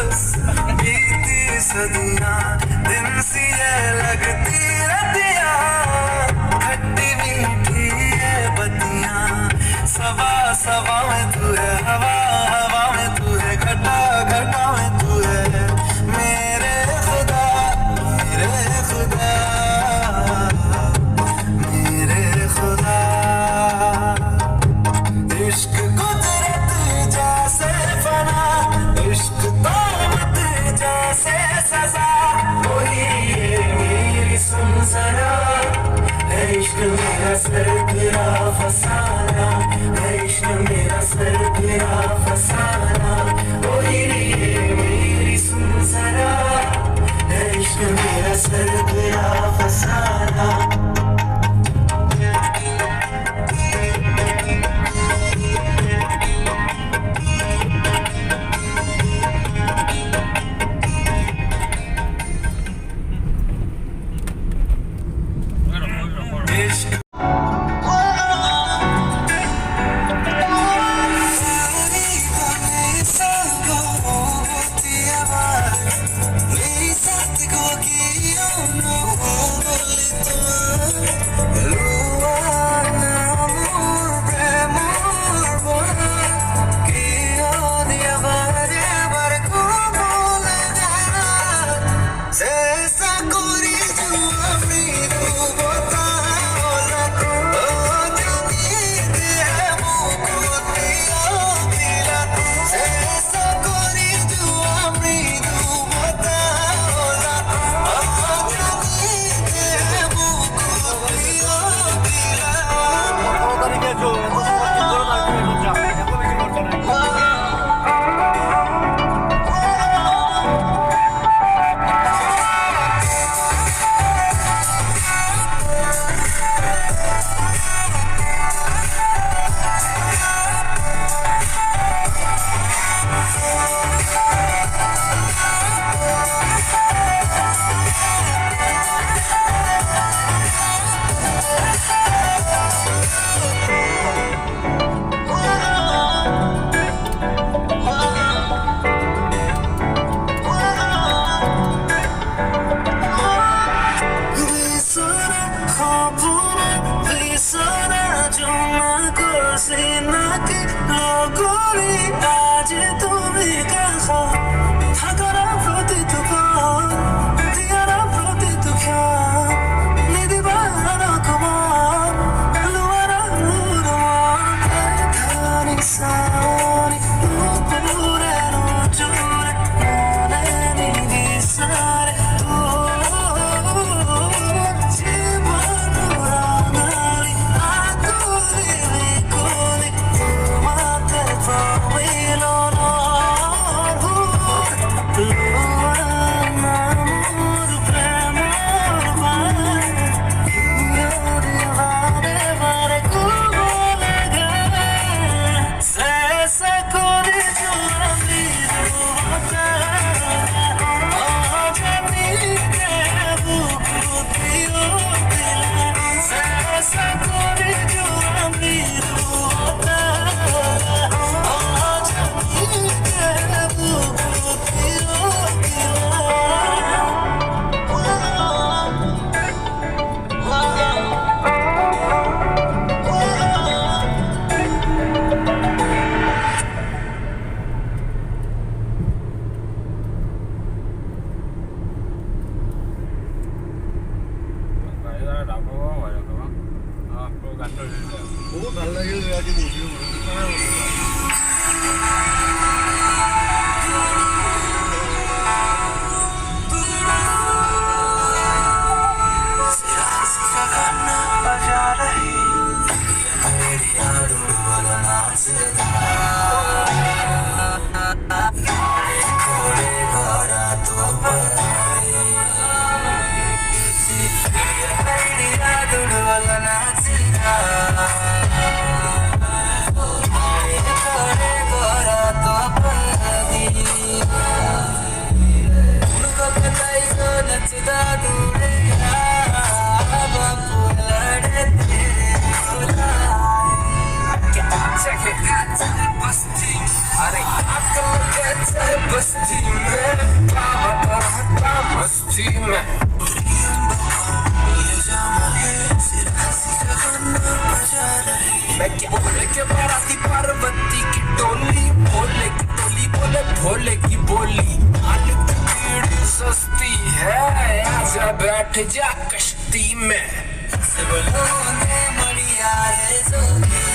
बीती सदियां दिन सी है लगती रतियां खट्टी मीठी है बतियां सवा सवा में तू है हवा हवा में तू है घटा घटा में तू है मेरे खुदा मेरे खुदा मेरे खुदा इश्क कुदरत जैसे फना इश्क तौबत जैसे सजा कोई ये मेरी सुन जरा है इश्क मेरा सर गिरा फसाना है इश्क मेरा सर गिरा फसाना कोई ये मेरी सुन जरा है इश्क मेरा सर गिरा फसाना बस्ती में, गावत रहता मस्ती में। मैं क्या बोले के बाराती पार्वती की टोली, भोले की टोली बोले भोले की बोली। मालिक की बीड़ी सस्ती है, आजा बैठ जा कश्ती में। सब लोगों ने मड़िया रे जोगी,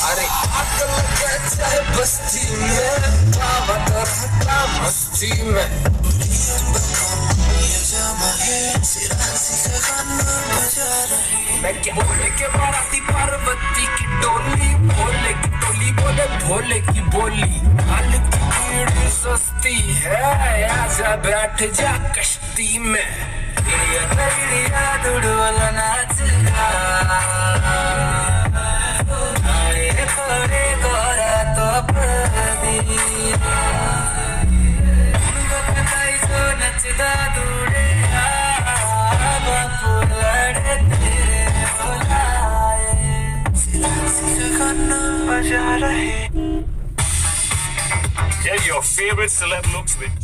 अरे आग लगे चाहे बस्ती में, गावत रहता मस्ती में। मैं क्या बोले के बाराती पार्वती की टोली, भोले की टोली बोले भोले की बोली। मालिक की बीड़ी सस्ती है, आजा बैठ जा कश्ती में। दुड़वाला नाचगा, थोड़े गोरा तो प्रदी जो नचदा दूड़े, बापू लड़े तेरे बुलाए, गाना बजा रहे। Get your favorite celeb looks with